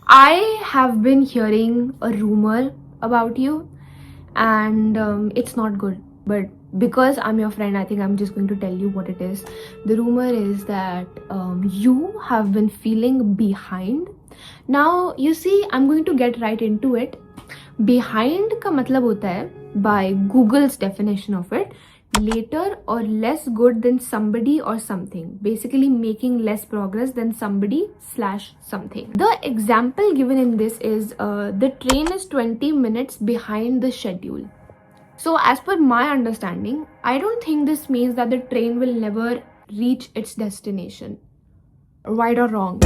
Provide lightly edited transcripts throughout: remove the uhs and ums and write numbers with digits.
I have been hearing a rumor about you, and it's not good. But because I'm your friend, I think I'm just going to tell you what it is. The rumor is that you have been feeling behind. Now, you see, I'm going to get right into it. Behind का मतलब होता है, by Google's definition of it, later or less good than somebody or something, basically making less progress than somebody slash something. The example given in this is the train is 20 minutes behind the schedule. So as per my understanding, I don't think this means that the train will never reach its destination. Right or wrong?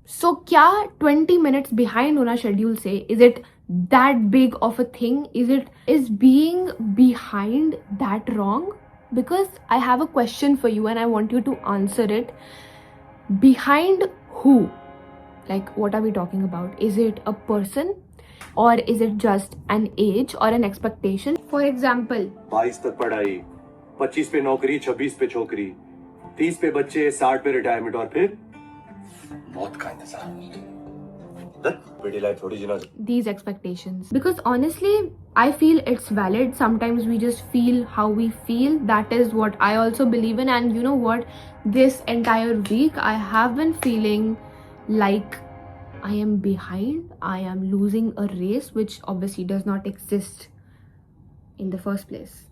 So क्या 20 minutes behind होना schedule से, is it that big of a thing? Is being behind that wrong? Because I have a question for you and I want you to answer it. Behind who? Like, what are we talking about? Is it a person or is it just an age or an expectation? For example, 22 तक पढ़ाई, 25 पे नौकरी, 26 पे छोकरी, 30 पे बच्चे, 60 पे retirement और फिर मौत का इंतजार। बेटी लाइफ थोड़ी जीना। These expectations, because honestly I feel it's valid. Sometimes we just feel how we feel. That is what I also believe in. And you know what, this entire week I have been feeling like I am behind. I am losing a race which obviously does not exist in the first place.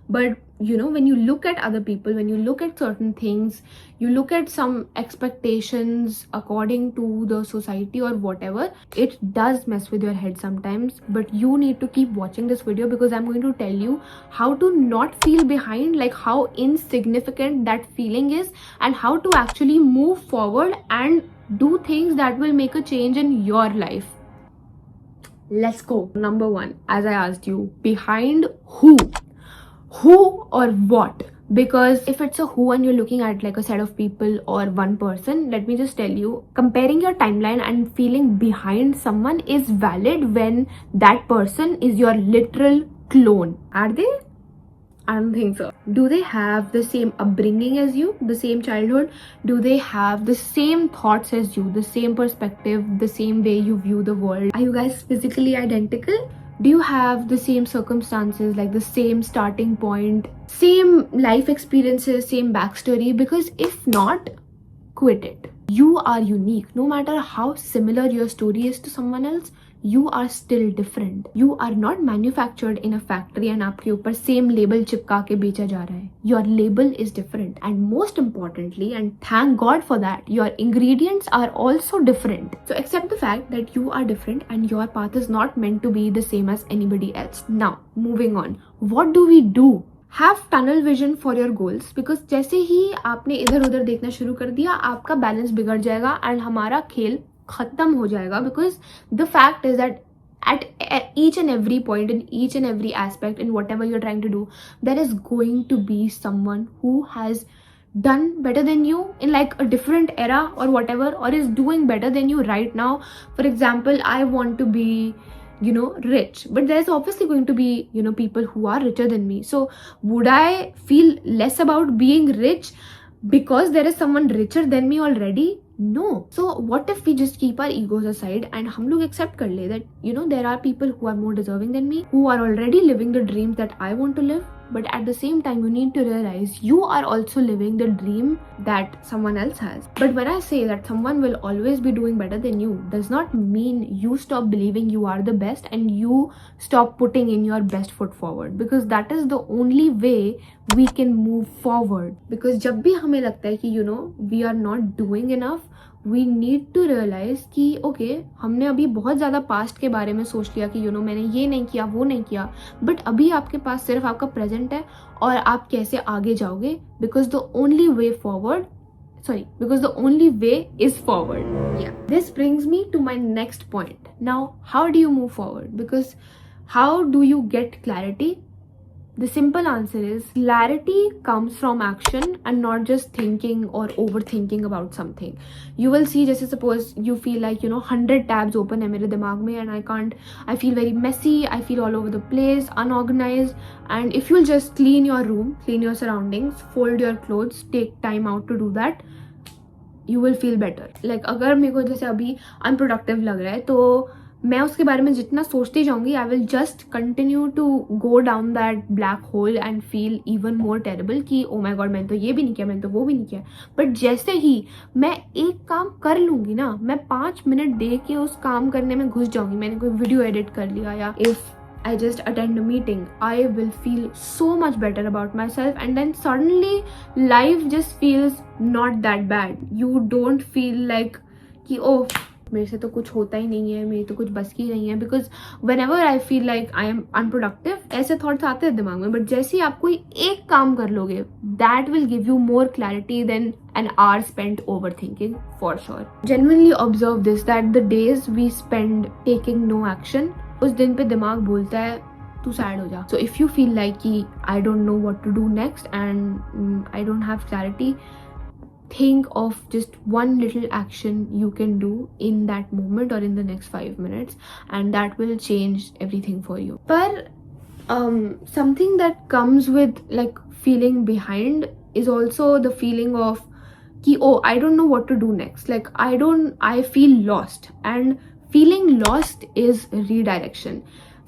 But you know, when you look at other people, when you look at certain things, you look at some expectations according to the society or whatever, it does mess with your head sometimes. But you need to keep watching this video because I'm going to tell you how to not feel behind, like how insignificant that feeling is, and how to actually move forward and do things that will make a change in your life. Let's go. Number one, as I asked you, behind who? Who or what? Because if it's a who and you're looking at like a set of people or one person, let me just tell you, comparing your timeline and feeling behind someone is valid when that person is your literal clone. Are they? I don't think so. Do they have the same upbringing as you, the same childhood? Do they have the same thoughts as you, the same perspective, the same way you view the world? Are you guys physically identical? Do you have the same circumstances, like the same starting point, same life experiences, same backstory? Because if not, quit it. You are unique. No matter how similar your story is to someone else, you are still different. You are not manufactured in a factory and आपके ऊपर same label चिपका के बेचा जा रहा है. Your label is different, and most importantly, and thank God for that, your ingredients are also different. So accept the fact that you are different and your path is not meant to be the same as anybody else. Now, moving on. What do we do? Have tunnel vision for your goals, because जैसे ही आपने इधर उधर देखना शुरू कर दिया, आपका balance बिगड़ जाएगा and हमारा खेल खत्म हो जाएगा. Because the fact is that at each and every point, in each and every aspect, in whatever you're trying to do, there is going to be someone who has done better than you in like a different era or whatever, or is doing better than you right now. For example, I want to be, you know, rich, but there's obviously going to be, you know, people who are richer than me. So would I feel less about being rich because there is someone richer than me already? No. So what if we just keep our egos aside and हम लोग accept कर ले that, you know, there are people who are more deserving than me, who are already living the dreams that I want to live. But at the same time, you need to realize you are also living the dream that someone else has. But when I say that someone will always be doing better than you, does not mean you stop believing you are the best and you stop putting in your best foot forward. Because that is the only way we can move forward. Because जब भी हमें लगता है कि, you know, we are not doing enough, we need to realize कि okay, हमने अभी बहुत ज़्यादा पास्ट के बारे में सोच लिया कि, you know, मैंने ये नहीं किया, वो नहीं किया, बट अभी आपके पास सिर्फ आपका प्रेजेंट है और आप कैसे आगे जाओगे. because the only way is forward. Yeah, this brings me to my next point. Now, how do you move forward? Because how do you get clarity? The simple answer is clarity comes from action and not just thinking or overthinking about something. You will see, just suppose you feel like, you know, 100 tabs open hai mere dimag mein and I feel very messy, I feel all over the place, unorganized. And if you'll just clean your room, clean your surroundings, fold your clothes, take time out to do that, you will feel better. Like अगर मेरे को जैसे अभी unproductive लग रहा है तो मैं उसके बारे में जितना सोचती जाऊंगी, I will just continue to go down that black hole and feel even more terrible कि oh my god मैंने तो ये भी नहीं किया, मैंने तो वो भी नहीं किया. बट जैसे ही मैं एक काम कर लूंगी ना, मैं 5 मिनट दे के उस काम करने में घुस जाऊंगी, मैंने कोई वीडियो एडिट कर लिया या if I just attend a meeting, I will feel so much better about myself, and then suddenly life just feels not that bad. You don't feel like कि oh मेरे से तो कुछ होता ही नहीं है, मेरी तो कुछ बस की नहीं है. Because when ever I feel like I am unproductive, ऐसे थॉट्स आते हैं दिमाग में. बट जैसे ही आप कोई एक काम कर लोगे, that will give you more clarity then an hour spent overthinking, for sure. Genuinely observe this, that the days we spend taking no action, उस दिन पे दिमाग बोलता है तू सैड हो जा. So if you feel like कि I don't know what to do next and I don't have clarity, think of just one little action you can do in that moment or in the next 5 minutes, and that will change everything for you. But something that comes with like feeling behind is also the feeling of ki oh I don't know what to do next. Like I feel lost, and feeling lost is redirection.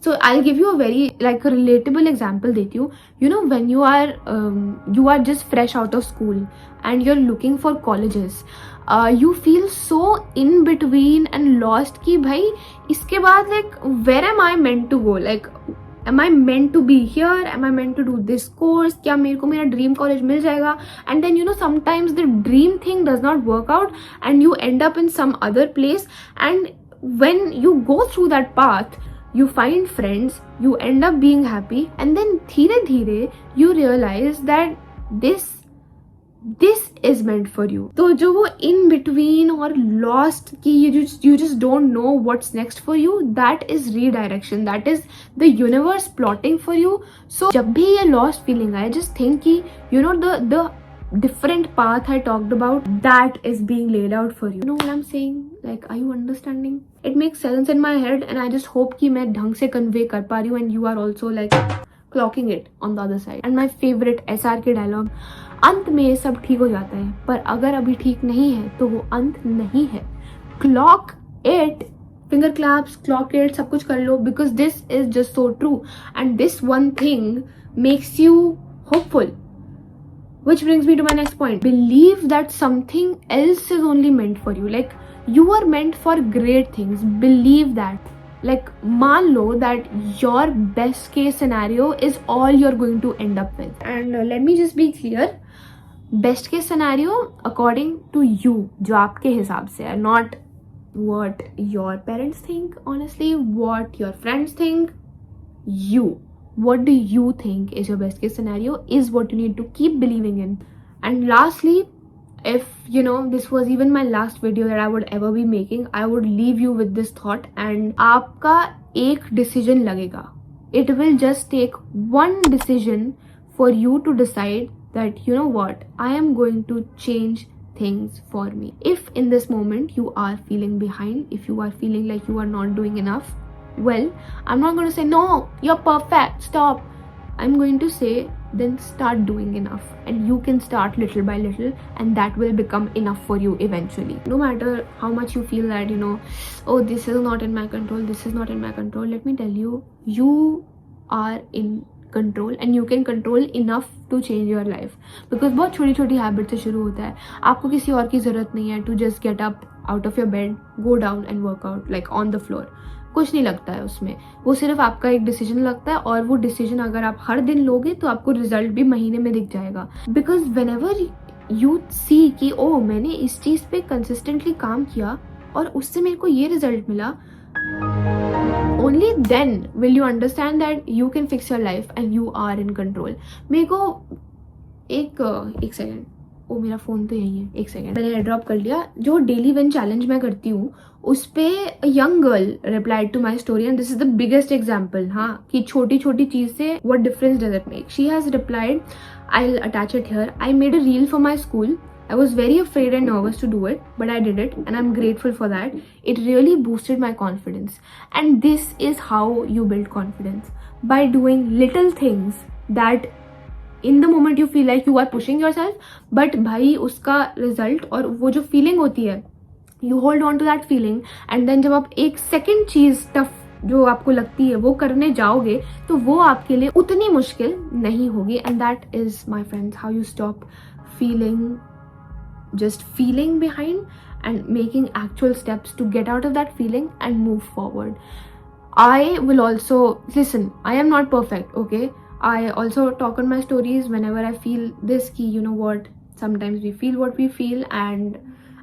So I'll give you a very like a relatable example देती हूँ. You know when you are just fresh out of school and you're looking for colleges, you feel so in between and lost कि भाई इसके बाद like where am I meant to go? Like am I meant to be here? Am I meant to do this course? क्या मेरे को मेरा dream college मिल जाएगा? And then you know sometimes the dream thing does not work out and you end up in some other place, and when you go through that path you find friends, you end up being happy, and then धीरे धीरे you realize that this is meant for you. तो जो वो in between और lost कि you just don't know what's next for you, that is redirection. That is the universe plotting for you. So जब भी ये lost feeling आए, just think कि you know the different path I talked about, that is being laid out for you. You know what I'm saying? Like, are you understanding? It makes sense in my head, and I just hope कि मैं ढंग से convey कर पा रही हूँ, and you are also like clocking it on the other side. And my favorite SRK dialogue, अंत में सब ठीक हो जाता है, पर अगर अभी ठीक नहीं है तो वो अंत नहीं है. Clock it, finger claps, clock it, सब कुछ कर लो, because this is just so true, and this one thing makes you hopeful. Which brings me to my next point. Believe that something else is only meant for you. Like, you are meant for great things. Believe that. Like, मान लो that your best case scenario is all you're going to end up with. And let me just be clear. Best case scenario according to you, जो आपके हिसाब से है, not what your parents think, honestly, what your friends think. You. What do you think is your best case scenario is what you need to keep believing in. And lastly, if you know this was even my last video that I would ever be making, I would leave you with this thought, and आपका एक decision लगेगा. It will just take one decision for you to decide that you know what, I am going to change things for me. If in this moment you are feeling behind, if you are feeling like you are not doing enough, well, I'm not going to say no, you're perfect, stop. I'm going to say then start doing enough, and you can start little by little, and that will become enough for you eventually. No matter how much you feel that you know, oh this is not in my control, this is not in my control, let me tell you, you are in control, and you can control enough to change your life. Because बहुत छोटी छोटी habit से शुरू होता है. आपको किसी और की ज़रूरत नहीं है to just get up out of your bed, go down and work out like on the floor. कुछ नहीं लगता है उसमें, वो सिर्फ आपका एक डिसीजन लगता है, और वो डिसीजन अगर आप हर दिन लोगे तो आपको रिजल्ट भी महीने में दिख जाएगा. Because when ever you see कि ओ मैंने इस चीज़ पे कंसिस्टेंटली काम किया और उससे मेरे को ये रिजल्ट मिला, only then will you understand that you can fix your life and you are in control. मेरे को एक सेकेंड, ओ मेरा फ़ोन तो यही है, एक सेकेंड, मैंने एयर ड्रॉप कर लिया. जो डेली वन चैलेंज मैं करती हूँ उस पे young girl replied to my story, and this is the biggest example. हाँ, कि छोटी छोटी चीज़ से what difference does it make. She has replied, I will attach it here, I made a reel for my school. I was very afraid and nervous to do it, but I did it, and I'm grateful for that. It really boosted my confidence. And this is how you build confidence, by doing little things that in the moment you feel like you are pushing yourself, but भाई उसका result और वो जो feeling होती है, you hold on to that feeling, and then जब आप एक सेकेंड चीज टफ जो आपको लगती है वो करने जाओगे तो वो आपके लिए उतनी मुश्किल नहीं होगी. And that is my friends how you stop feeling, just feeling behind and making actual steps to get out of that feeling and move forward. I will also listen, I am not perfect, okay? I also talk on my stories whenever I feel this ki, you know what, sometimes we feel what we feel and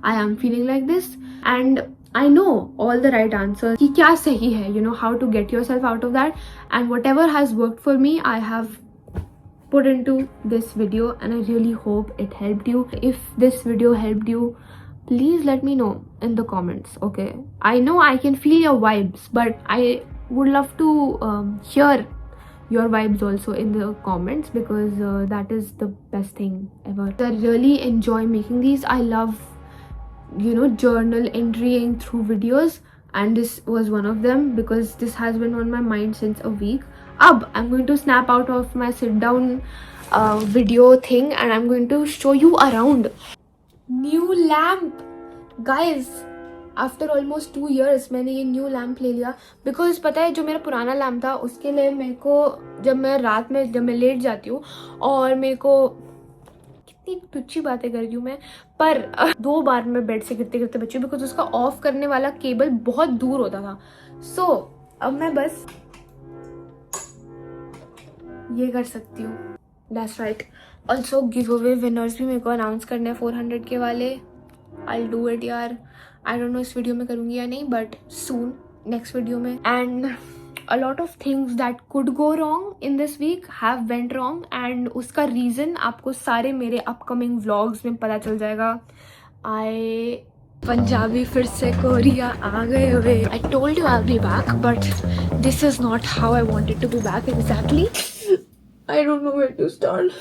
I am feeling like this and I know all the right answers ki kya sahi hai, you know, how to get yourself out of that, and whatever has worked for me I have put into this video and I really hope it helped you. If this video helped you, please let me know in the comments, okay? I know I can feel your vibes, but I would love to hear your vibes also in the comments, because that is the best thing ever. I really enjoy making these. I love, you know, journal entrying through videos, and this was one of them because this has been on my mind since a week. Ab I'm going to snap out of my sit down video thing and I'm going to show you around. New lamp, guys. After almost 2 years मैंने ये new lamp ले लिया, because पता है जो मेरा पुराना lamp था उसके लिए मेरे को जब मैं रात में जब मैं लेट जाती हूँ और मेरे को कितनी तुच्छी बातें कर रही हूँ मैं, पर 2 बार मैं बेड से गिरते गिरते बची बिकॉज उसका ऑफ करने वाला केबल बहुत दूर होता था. सो अब मैं बस ये कर सकती हूँ. That's right. Also give away winners भी मेरे को अनाउंस करने हैं 400 के वाले. आई डू इट यार. आई डोंट नो इस वीडियो में करूँगी या नहीं, बट सून नेक्स्ट वीडियो में. And a lot of things that could go wrong in this week have went wrong, and उसका reason आपको सारे मेरे upcoming vlogs में पता चल जाएगा. पंजाबी फिर से कोरिया आ गए हुए. I told you I'll be back, but this is not how I wanted to be back exactly. I don't know where to start.